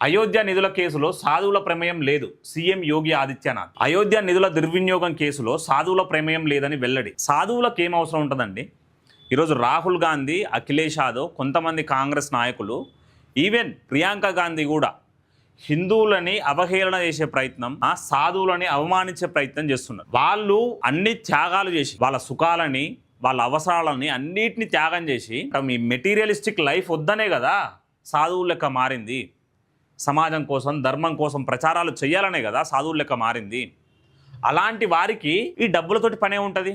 అయోధ్య నిధుల కేసులో సాధువుల ప్రమేయం లేదు, సీఎం యోగి ఆదిత్యనాథ్. అయోధ్య నిధుల దుర్వినియోగం కేసులో సాధువుల ప్రమేయం లేదని వెల్లడి. సాధువులకు ఏం అవసరం ఉంటుందండి? ఈరోజు రాహుల్ గాంధీ, అఖిలేష్ యాదవ్, కొంతమంది కాంగ్రెస్ నాయకులు, ఈవెన్ ప్రియాంక గాంధీ కూడా హిందువులని అవహేళన చేసే ప్రయత్నం, సాధువులని అవమానించే ప్రయత్నం చేస్తున్నారు. వాళ్ళు అన్ని త్యాగాలు చేసి వాళ్ళ సుఖాలని, వాళ్ళ అవసరాలని అన్నిటిని త్యాగం చేసి మీ మెటీరియలిస్టిక్ లైఫ్ వద్దనే కదా సాధువుల లెక్క మారింది. సమాజం కోసం, ధర్మం కోసం ప్రచారాలు చేయాలనే కదా సాధువుల లెక్క మారింది. అలాంటి వారికి ఈ డబ్బులతోటి పనే ఉంటుంది.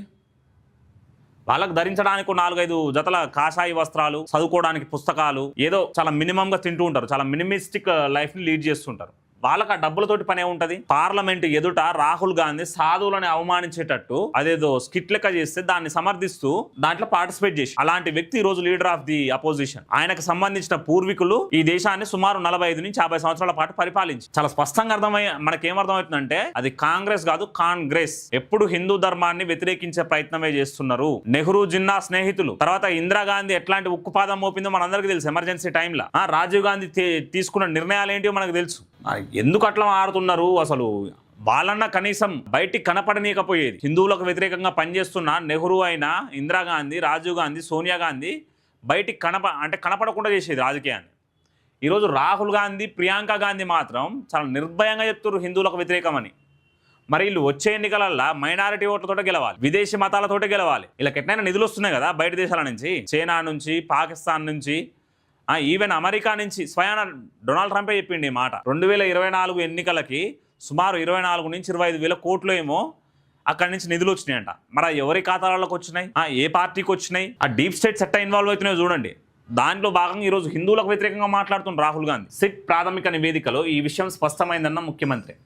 వాళ్ళకు ధరించడానికి 4-5 జతల కాషాయి వస్త్రాలు, చదువుకోవడానికి పుస్తకాలు, ఏదో చాలా మినిమంగా తింటూ ఉంటారు, చాలా మినిమిస్టిక్ లైఫ్ని లీడ్ చేస్తుంటారు. వాళ్ళకి ఆ డబ్బులతోటి పనే ఉంటుంది. పార్లమెంట్ ఎదుట రాహుల్ గాంధీ సాధువులని అవమానించేటట్టు అదేదో స్కిట్ లెక్క చేస్తే దాన్ని సమర్థిస్తూ దాంట్లో పార్టిసిపేట్ చేసి, అలాంటి వ్యక్తి ఈ రోజు లీడర్ ఆఫ్ ది అపోజిషన్. ఆయనకు సంబంధించిన పూర్వీకులు ఈ దేశాన్ని సుమారు 45 నుంచి 50 సంవత్సరాల పాటు పరిపాలించి, చాలా స్పష్టంగా మనకేమర్థమవుతుందంటే అది కాంగ్రెస్ కాదు, కాంగ్రెస్. ఎప్పుడు హిందూ ధర్మాన్ని వ్యతిరేకించే ప్రయత్నమే చేస్తున్నారు. నెహ్రూ, జిన్నా స్నేహితులు. తర్వాత ఇందిరాగాంధీ ఎట్లాంటి ఉక్కుపాదం మోపిందో మనందరికీ తెలుసు. ఎమర్జెన్సీ టైంలో రాజీవ్ గాంధీ తీసుకున్న నిర్ణయాలు ఏంటో మనకు తెలుసు. ఎందుకు అట్లా మారుతున్నారు? అసలు వాళ్ళన్న కనీసం బయటికి కనపడనీయకపోయేది. హిందువులకు వ్యతిరేకంగా పనిచేస్తున్న నెహ్రూ అయినా, ఇందిరాగాంధీ, రాజీవ్ గాంధీ, సోనియా గాంధీ బయటికి కనపడకుండా చేసేది రాజకీయాన్ని. ఈరోజు రాహుల్ గాంధీ, ప్రియాంక గాంధీ మాత్రం చాలా నిర్భయంగా చెప్తున్నారు హిందువులకు వ్యతిరేకమని. మరి వీళ్ళు వచ్చే ఎన్నికలల్లో మైనారిటీ ఓట్లతోటే గెలవాలి, విదేశీ మతాలతోటే గెలవాలి. వీళ్ళకి ఎట్లయినా నిధులు వస్తున్నాయి కదా బయట దేశాల నుంచి, చైనా నుంచి, పాకిస్తాన్ నుంచి, ఈవెన్ అమెరికా నుంచి. స్వయాన డొనాల్డ్ ట్రంపే చెప్పిండి ఈ మాట. 2024 ఎన్నికలకి సుమారు 24 నుంచి 25 వేల కోట్లు ఏమో అక్కడి నుంచి నిధులు వచ్చినాయంట. మరి ఎవరి ఖాతాలకు వచ్చినాయి, ఏ పార్టీకి వచ్చినాయి, ఆ డీప్ స్టేట్స్ ఎట్లా ఇన్వాల్వ్ అవుతున్నాయో చూడండి. దాంట్లో భాగంగా ఈరోజు హిందువులకు వ్యతిరేకంగా మాట్లాడుతున్న రాహుల్ గాంధీ. సిట్ ప్రాథమిక నివేదికలో ఈ విషయం స్పష్టమైందన్న ముఖ్యమంత్రి.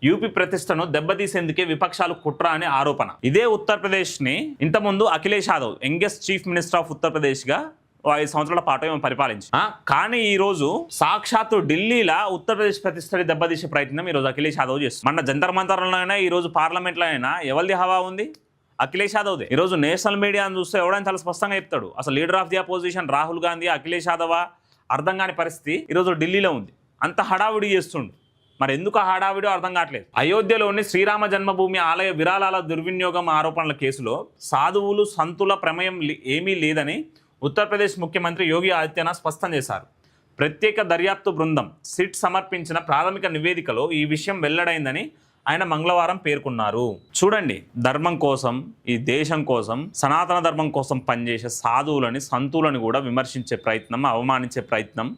యూపీ ప్రతిష్టను దెబ్బతీసేందుకే విపక్షాలు కుట్ర అనే ఆరోపణ. ఇదే ఉత్తరప్రదేశ్ని ఇంతకుముందు Akhilesh Yadav youngest chief minister of ఉత్తరప్రదేశ్గా 5 సంవత్సరాల పాటు ఏమో పరిపాలించి, కానీ ఈ రోజు సాక్షాత్తు ఢిల్లీలో ఉత్తరప్రదేశ్ ప్రతిష్టని దెబ్బతీసే ప్రయత్నం ఈరోజు అఖిలేష్ యాదవ్ చేస్తుంది. మన జంతర్ మంతర్లో అయినా, ఈ రోజు పార్లమెంట్లో అయినా ఎవరిది హవా ఉంది? అఖిలేష్ యాదవ్దే. ఈరోజు నేషనల్ మీడియాను చూస్తే ఎవడైనా చాలా స్పష్టంగా చెప్తాడు. అసలు leader of the opposition Rahul Gandhi, Akhilesh Yadav అర్థం కాని పరిస్థితి ఈరోజు ఢిల్లీలో ఉంది. అంత హడావుడి చేస్తుండు. మరి ఎందుకు ఆ హడావిడో అర్థం కావట్లేదు. అయోధ్యలోని శ్రీరామ జన్మభూమి ఆలయ విరాళాల దుర్వినియోగం ఆరోపణల కేసులో సాధువులు, సంతుల ప్రమేయం ఏమీ లేదని ఉత్తరప్రదేశ్ ముఖ్యమంత్రి యోగి ఆదిత్యనాథ్ స్పష్టం చేశారు. ప్రత్యేక దర్యాప్తు బృందం సిట్ సమర్పించిన ప్రాథమిక నివేదికలో ఈ విషయం వెల్లడైందని ఆయన మంగళవారం పేర్కొన్నారు. చూడండి, ధర్మం కోసం, ఈ దేశం కోసం, సనాతన ధర్మం కోసం పనిచేసే సాధువులని, సంతువులని కూడా విమర్శించే ప్రయత్నం, అవమానించే ప్రయత్నం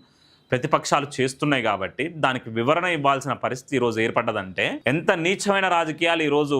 ప్రతిపక్షాలు చేస్తున్నాయి. కాబట్టి దానికి వివరణ ఇవ్వాల్సిన పరిస్థితి ఈరోజు ఏర్పడ్డదంటే ఎంత నీచమైన రాజకీయాలు ఈరోజు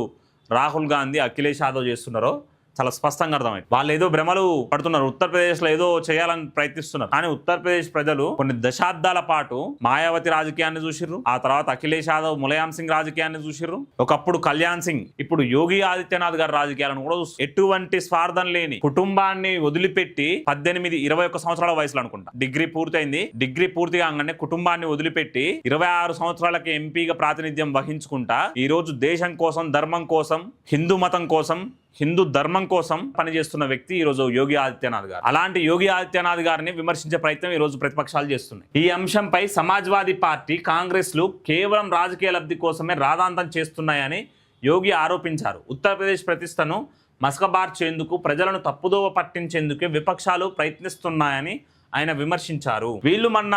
రాహుల్ గాంధీ, అఖిలేష్ యాదవ్ చేస్తున్నారో చాలా స్పష్టంగా అర్థమైంది. వాళ్ళు ఏదో భ్రమలు పడుతున్నారు, ఉత్తరప్రదేశ్లో ఏదో చేయాలని ప్రయత్నిస్తున్నారు. కానీ ఉత్తరప్రదేశ్ ప్రజలు కొన్ని దశాబ్దాల పాటు మాయావతి రాజకీయాన్ని చూసిర్రు, ఆ తర్వాత అఖిలేష్ యాదవ్, ములాయం సింగ్ రాజకీయాన్ని చూసిర్రు, ఒకప్పుడు కళ్యాణ్ సింగ్, ఇప్పుడు యోగి ఆదిత్యనాథ్ గారి రాజకీయాలను కూడా చూస్తారు. ఎటువంటి స్వార్థం లేని, కుటుంబాన్ని వదిలిపెట్టి 18-21 సంవత్సరాల వయసులో అనుకుంటా డిగ్రీ పూర్తయింది. డిగ్రీ పూర్తి కాగానే కుటుంబాన్ని వదిలిపెట్టి 26 సంవత్సరాలకి ఎంపీగా ప్రాతినిధ్యం వహించుకుంటా ఈ రోజు దేశం కోసం, ధర్మం కోసం, హిందూ మతం కోసం, హిందూ ధర్మం కోసం పనిచేస్తున్న వ్యక్తి ఈరోజు యోగి ఆదిత్యనాథ్ గారు. అలాంటి యోగి ఆదిత్యనాథ్ గారిని విమర్శించే ప్రయత్నం ఈరోజు ప్రతిపక్షాలు చేస్తున్నాయి. ఈ అంశంపై సమాజ్వాదీ పార్టీ, కాంగ్రెస్లు కేవలం రాజకీయ లబ్ధి కోసమే రాద్ధాంతం చేస్తున్నాయని యోగి ఆరోపించారు. ఉత్తరప్రదేశ్ ప్రతిష్టను మసకబార్చేందుకు, ప్రజలను తప్పుదోవ పట్టించేందుకే విపక్షాలు ప్రయత్నిస్తున్నాయని ఆయన విమర్శించారు. వీళ్ళు మొన్న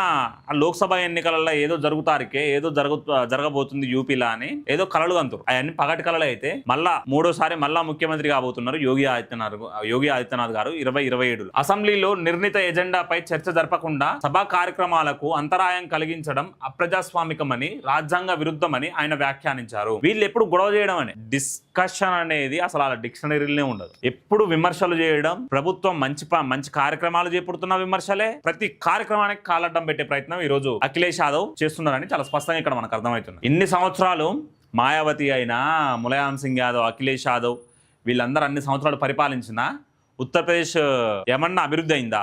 లోక్సభ ఎన్నికలలో ఏదో జరగబోతుంది యూపీలో అని ఏదో కలలు కంటారు. అవన్నీ పగటి కళలు అయితే మళ్ళా మూడోసారి ముఖ్యమంత్రి కాబోతున్నారు యోగి ఆదిత్యనాథ్ గారు 2027. అసెంబ్లీలో నిర్ణీత ఎజెండాపై చర్చ జరపకుండా సభా కార్యక్రమాలకు అంతరాయం కలిగించడం అప్రజాస్వామికమని, రాజ్యాంగ విరుద్ధమని ఆయన వ్యాఖ్యానించారు. వీళ్ళు ఎప్పుడు గొడవ చేయడం అని, డిస్కషన్ అనేది అసలు అలా డిక్షనరీలోనే ఉండదు. ఎప్పుడు విమర్శలు చేయడం, ప్రభుత్వం మంచి కార్యక్రమాలు చేపడుతున్న విమర్శలే, ప్రతి కార్యక్రమానికి కాలడ్డం పెట్టే ప్రయత్నం ఈ రోజు అఖిలేష్ యాదవ్ చేస్తున్నారని చాలా స్పష్టంగా ఇక్కడ మనకు అర్థమవుతుంది. ఇన్ని సంవత్సరాలు మాయావతి అయినా, ములాయం సింగ్ యాదవ్, అఖిలేష్ యాదవ్ వీళ్ళందరూ అన్ని సంవత్సరాలు పరిపాలించినా ఉత్తరప్రదేశ్ ఏమన్నా అభివృద్ధి అయిందా?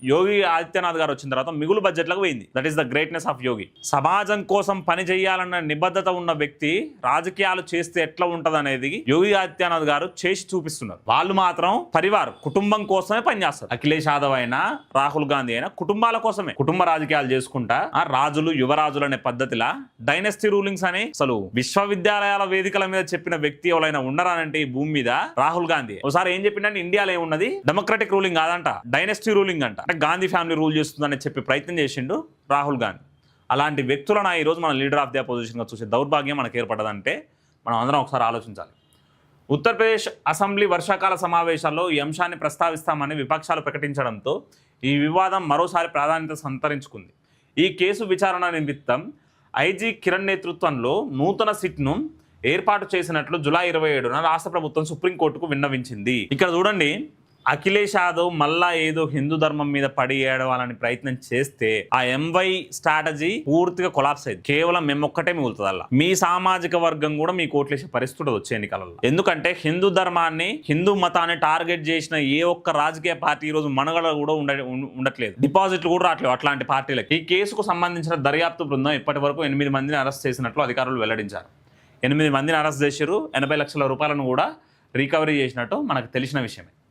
యోగి ఆదిత్యనాథ్ గారు వచ్చిన తర్వాత మిగులు బడ్జెట్లకు పోయింది. That is the greatness of Yogi. సమాజం కోసం పని చేయాలన్న నిబద్ధత ఉన్న వ్యక్తి రాజకీయాలు చేస్తే ఎట్లా ఉంటది అనేది యోగి ఆదిత్యనాథ్ గారు చేసి చూపిస్తున్నారు. వాళ్ళు మాత్రం పరివార్ కుటుంబం కోసమే పనిచేస్తారు. అఖిలేష్ యాదవ్ అయినా రాహుల్ గాంధీ అయినా కుటుంబాల కోసమే కుటుంబ రాజకీయాలు చేసుకుంటా రాజులు యువరాజులు అనే పద్ధతిలా డైనస్టీ రూలింగ్స్ అని అసలు విశ్వవిద్యాలయాల వేదికల మీద చెప్పిన వ్యక్తి ఎవరైనా ఉన్నారనంటే ఈ భూమి మీద రాహుల్ గాంధీ. ఒకసారి ఏం చెప్పిందంటే ఇండియాలో ఏమున్నది డెమోక్రటిక్ రూలింగ్ కాదంట, డైనస్టీ రూలింగ్ అంట. అంటే గాంధీ ఫ్యామిలీ రూల్ చేస్తుందని చెప్పి ప్రయత్నం చేసిండు రాహుల్ గాంధీ. అలాంటి వ్యక్తులను ఈరోజు మనం లీడర్ ఆఫ్ ది అపోజిషన్గా చూసే దౌర్భాగ్యం మనకు ఏర్పడదంటే మనం అందరం ఒకసారి ఆలోచించాలి. ఉత్తరప్రదేశ్ అసెంబ్లీ వర్షాకాల సమావేశాల్లో ఈ అంశాన్ని ప్రస్తావిస్తామని విపక్షాలు ప్రకటించడంతో ఈ వివాదం మరోసారి ప్రాధాన్యత సంతరించుకుంది. ఈ కేసు విచారణ నిమిత్తం ఐజీ కిరణ్ నేతృత్వంలో నూతన సిట్ను ఏర్పాటు చేసినట్లు జూలై 27న రాష్ట్ర ప్రభుత్వం సుప్రీంకోర్టుకు విన్నవించింది. ఇక్కడ చూడండి, అఖిలేష్ యాదవ్ మళ్ళా ఏదో హిందూ ధర్మం మీద పడి ఏడవాలని ప్రయత్నం చేస్తే ఆ ఎంవై స్ట్రాటజీ పూర్తిగా కొలాప్స్ అయింది. కేవలం మేమొక్కటే మిగులుతుంది. అలా మీ సామాజిక వర్గం కూడా మీ కోట్లేసే పరిస్థితి వచ్చే ఎన్నికలలో. ఎందుకంటే హిందూ ధర్మాన్ని హిందూ మతాన్ని టార్గెట్ చేసిన ఏ ఒక్క రాజకీయ పార్టీ ఈ రోజు మనగడ కూడా ఉండట్లేదు. డిపాజిట్లు కూడా రావట్లేదు అట్లాంటి పార్టీలకి. ఈ కేసుకు సంబంధించిన దర్యాప్తు బృందం ఇప్పటి వరకు 8 మందిని అరెస్ట్ చేసినట్లు అధికారులు వెల్లడించారు. 8 మందిని అరెస్ట్ చేశారు. 80 లక్షల రూపాయలను కూడా రికవరీ చేసినట్టు మనకు తెలిసిన విషయమే.